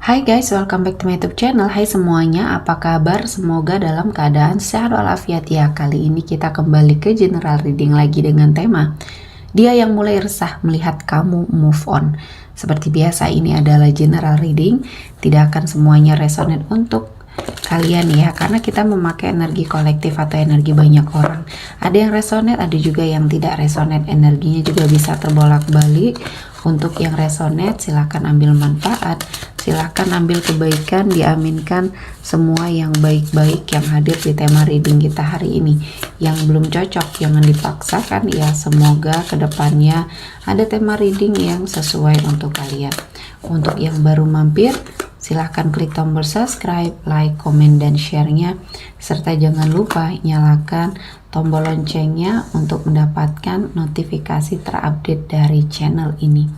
Hai guys, welcome back to my YouTube channel. Hai semuanya, apa kabar? Semoga dalam keadaan sehat walafiat ya. Kali ini kita kembali ke general reading lagi dengan tema dia yang mulai resah melihat kamu move on. Seperti biasa, ini adalah general reading, tidak akan semuanya resonate untuk kalian ya, karena kita memakai energi kolektif atau energi banyak orang. Ada yang resonate, ada juga yang tidak resonate. Energinya juga bisa terbolak-balik. Untuk yang resonate, silahkan ambil manfaat, silahkan ambil kebaikan, diaminkan semua yang baik-baik yang hadir di tema reading kita hari ini. Yang belum cocok jangan dipaksakan ya, semoga kedepannya ada tema reading yang sesuai untuk kalian. Untuk yang baru mampir, silahkan klik tombol subscribe, like, komen, dan share-nya, serta jangan lupa nyalakan tombol loncengnya untuk mendapatkan notifikasi terupdate dari channel ini.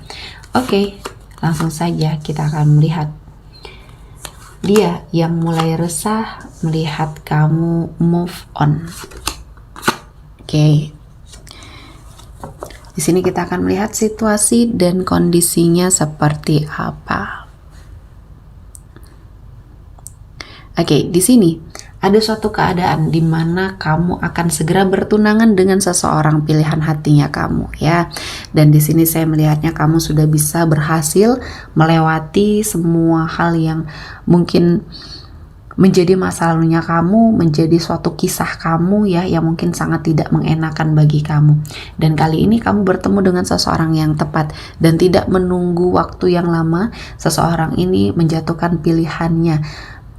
Oke, langsung saja kita akan melihat dia yang mulai resah melihat kamu move on. Oke. Di sini kita akan melihat situasi dan kondisinya seperti apa. Oke, di sini ada suatu keadaan di mana kamu akan segera bertunangan dengan seseorang pilihan hatinya kamu ya. Dan di sini saya melihatnya kamu sudah bisa berhasil melewati semua hal yang mungkin menjadi masa lalunya kamu, menjadi suatu kisah kamu ya, yang mungkin sangat tidak mengenakan bagi kamu. Dan kali ini kamu bertemu dengan seseorang yang tepat dan tidak menunggu waktu yang lama. Seseorang ini menjatuhkan pilihannya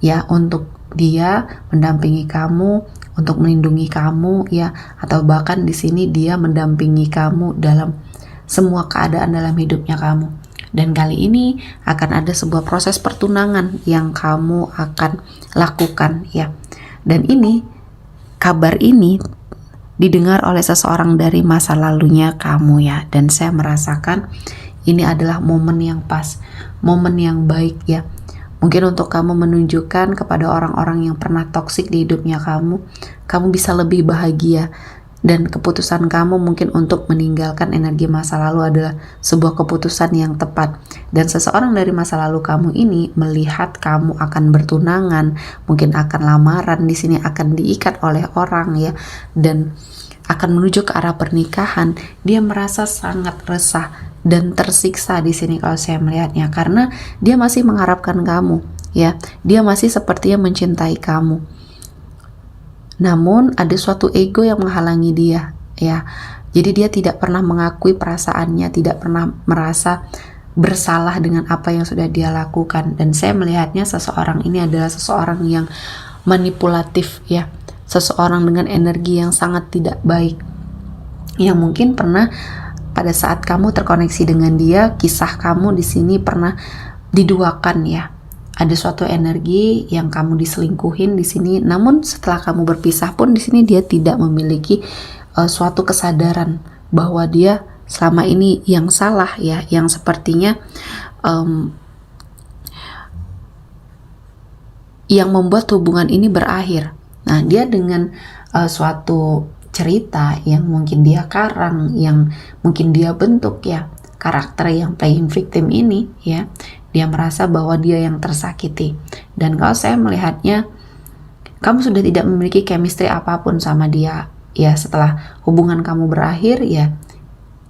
ya untuk dia mendampingi kamu, untuk melindungi kamu ya, atau bahkan di sini dia mendampingi kamu dalam semua keadaan dalam hidupnya kamu. Dan kali ini akan ada sebuah proses pertunangan yang kamu akan lakukan ya. Dan ini, kabar ini didengar oleh seseorang dari masa lalunya kamu ya. Dan saya merasakan ini adalah momen yang pas, momen yang baik ya. Mungkin untuk kamu menunjukkan kepada orang-orang yang pernah toksik di hidupnya kamu bisa lebih bahagia. Dan keputusan kamu mungkin untuk meninggalkan energi masa lalu adalah sebuah keputusan yang tepat. Dan seseorang dari masa lalu kamu ini melihat kamu akan bertunangan, mungkin akan lamaran, di sini akan diikat oleh orang ya, dan akan menuju ke arah pernikahan. Dia merasa sangat resah dan tersiksa di sini kalau saya melihatnya, karena dia masih mengharapkan kamu ya, dia masih sepertinya mencintai kamu. Namun ada suatu ego yang menghalangi dia ya. Jadi dia tidak pernah mengakui perasaannya, tidak pernah merasa bersalah dengan apa yang sudah dia lakukan. Dan saya melihatnya seseorang ini adalah seseorang yang manipulatif ya, seseorang dengan energi yang sangat tidak baik, yang mungkin pernah pada saat kamu terkoneksi dengan dia, kisah kamu di sini pernah diduakan ya. Ada suatu energi yang kamu diselingkuhin di sini, namun setelah kamu berpisah pun di sini dia tidak memiliki suatu kesadaran bahwa dia selama ini yang salah ya, yang sepertinya yang membuat hubungan ini berakhir. Nah, dia dengan suatu cerita yang mungkin dia karang, yang mungkin dia bentuk ya, karakter yang playing victim ini ya, dia merasa bahwa dia yang tersakiti. Dan kalau saya melihatnya, kamu sudah tidak memiliki chemistry apapun sama dia ya. Setelah hubungan kamu berakhir ya,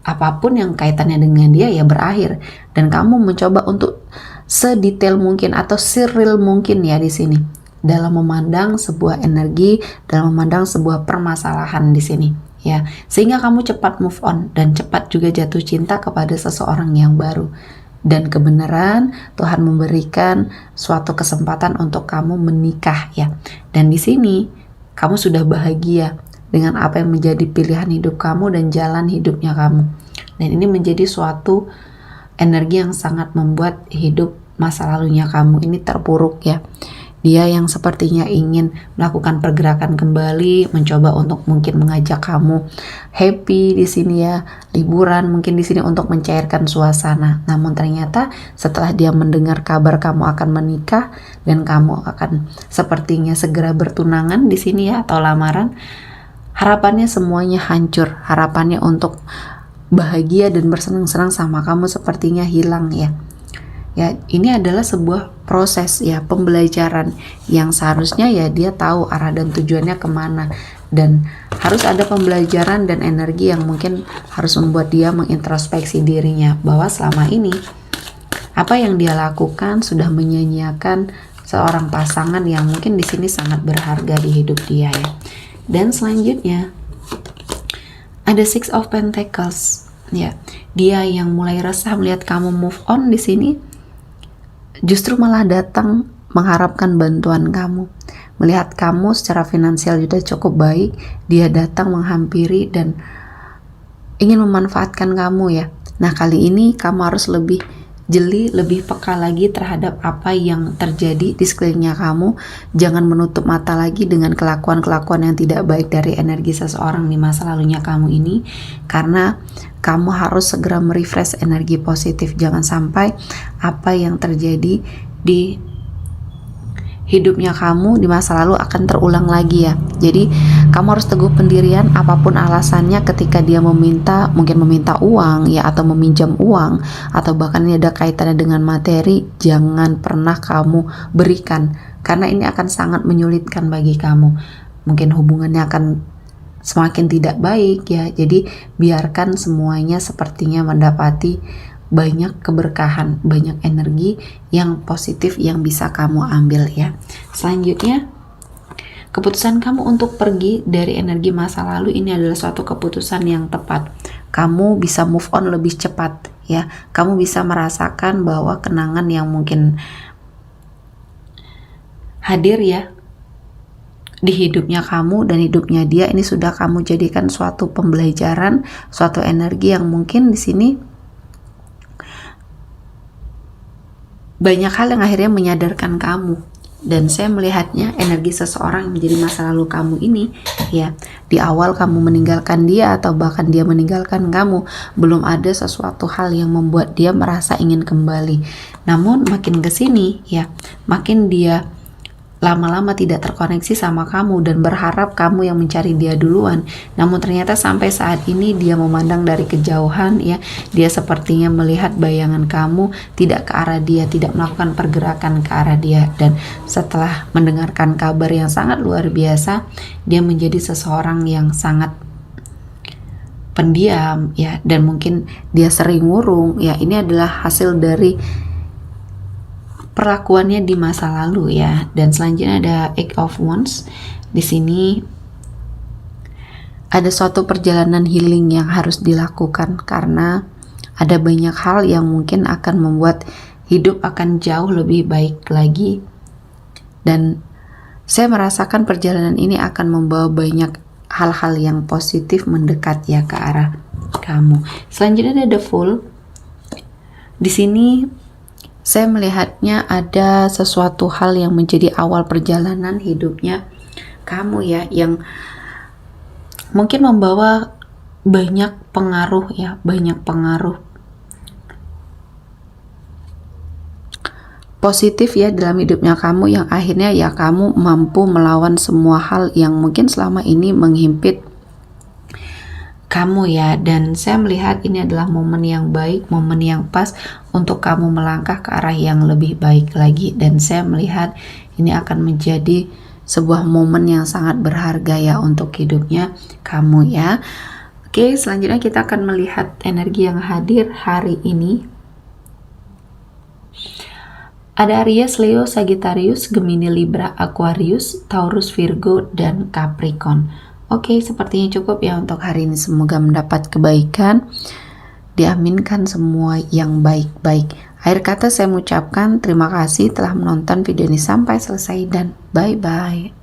apapun yang kaitannya dengan dia ya berakhir. Dan kamu mencoba untuk sedetail mungkin atau seril mungkin ya di sini, dalam memandang sebuah energi, dalam memandang sebuah permasalahan di sini ya, sehingga kamu cepat move on dan cepat juga jatuh cinta kepada seseorang yang baru. Dan kebenaran Tuhan memberikan suatu kesempatan untuk kamu menikah ya. Dan di sini kamu sudah bahagia dengan apa yang menjadi pilihan hidup kamu dan jalan hidupnya kamu. Dan ini menjadi suatu energi yang sangat membuat hidup masa lalunya kamu ini terpuruk ya. Dia yang sepertinya ingin melakukan pergerakan kembali, mencoba untuk mungkin mengajak kamu happy di sini ya, liburan mungkin di sini untuk mencairkan suasana. Namun ternyata setelah dia mendengar kabar kamu akan menikah dan kamu akan sepertinya segera bertunangan di sini ya, atau lamaran, harapannya semuanya hancur. Harapannya untuk bahagia dan bersenang-senang sama kamu sepertinya hilang ya. Ya, ini adalah sebuah proses ya, pembelajaran yang seharusnya ya dia tahu arah dan tujuannya kemana, dan harus ada pembelajaran dan energi yang mungkin harus membuat dia mengintrospeksi dirinya bahwa selama ini apa yang dia lakukan sudah menyia-nyiakan seorang pasangan yang mungkin di sini sangat berharga di hidup dia ya. Dan selanjutnya ada Six of Pentacles ya. Dia yang mulai resah melihat kamu move on di sini, justru malah datang mengharapkan bantuan kamu. Melihat kamu secara finansial sudah cukup baik, dia datang menghampiri dan ingin memanfaatkan kamu ya. Nah, kali ini kamu harus lebih jeli, lebih peka lagi terhadap apa yang terjadi di sekelilingnya kamu. Jangan menutup mata lagi dengan kelakuan-kelakuan yang tidak baik dari energi seseorang di masa lalunya kamu ini, karena kamu harus segera merefresh energi positif. Jangan sampai apa yang terjadi di hidupnya kamu di masa lalu akan terulang lagi ya. Jadi kamu harus teguh pendirian apapun alasannya. Ketika dia mungkin meminta uang ya, atau meminjam uang, atau bahkan ini ada kaitannya dengan materi, jangan pernah kamu berikan, karena ini akan sangat menyulitkan bagi kamu. Mungkin hubungannya akan semakin tidak baik ya. Jadi biarkan semuanya sepertinya mendapati banyak keberkahan, banyak energi yang positif yang bisa kamu ambil ya. Selanjutnya, keputusan kamu untuk pergi dari energi masa lalu ini adalah suatu keputusan yang tepat. Kamu bisa move on lebih cepat ya. Kamu bisa merasakan bahwa kenangan yang mungkin hadir ya di hidupnya kamu dan hidupnya dia ini sudah kamu jadikan suatu pembelajaran, suatu energi yang mungkin di sini banyak hal yang akhirnya menyadarkan kamu. Dan saya melihatnya energi seseorang yang menjadi masa lalu kamu ini ya, di awal kamu meninggalkan dia atau bahkan dia meninggalkan kamu, belum ada sesuatu hal yang membuat dia merasa ingin kembali. Namun makin kesini ya, makin dia lama-lama tidak terkoneksi sama kamu dan berharap kamu yang mencari dia duluan. Namun ternyata sampai saat ini dia memandang dari kejauhan ya. Dia sepertinya melihat bayangan kamu tidak ke arah dia, tidak melakukan pergerakan ke arah dia. Dan setelah mendengarkan kabar yang sangat luar biasa, dia menjadi seseorang yang sangat pendiam ya, dan mungkin dia sering murung ya. Ini adalah hasil dari perlakuannya di masa lalu ya. Dan selanjutnya ada Eight of Wands. Di sini ada suatu perjalanan healing yang harus dilakukan, karena ada banyak hal yang mungkin akan membuat hidup akan jauh lebih baik lagi. Dan saya merasakan perjalanan ini akan membawa banyak hal-hal yang positif mendekat ya ke arah kamu. Selanjutnya ada The Fool. Di sini saya melihatnya ada sesuatu hal yang menjadi awal perjalanan hidupnya kamu ya, yang mungkin membawa banyak pengaruh ya, banyak pengaruh positif ya dalam hidupnya kamu, yang akhirnya ya kamu mampu melawan semua hal yang mungkin selama ini menghimpit kamu ya. Dan saya melihat ini adalah momen yang baik, momen yang pas untuk kamu melangkah ke arah yang lebih baik lagi. Dan saya melihat ini akan menjadi sebuah momen yang sangat berharga ya untuk hidupnya kamu ya. Oke, selanjutnya kita akan melihat energi yang hadir hari ini. Ada Aries, Leo, Sagittarius, Gemini, Libra, Aquarius, Taurus, Virgo, dan Capricorn. Oke, sepertinya cukup ya untuk hari ini. Semoga mendapat kebaikan, diaminkan semua yang baik-baik. Akhir kata saya mengucapkan terima kasih telah menonton video ini sampai selesai dan bye-bye.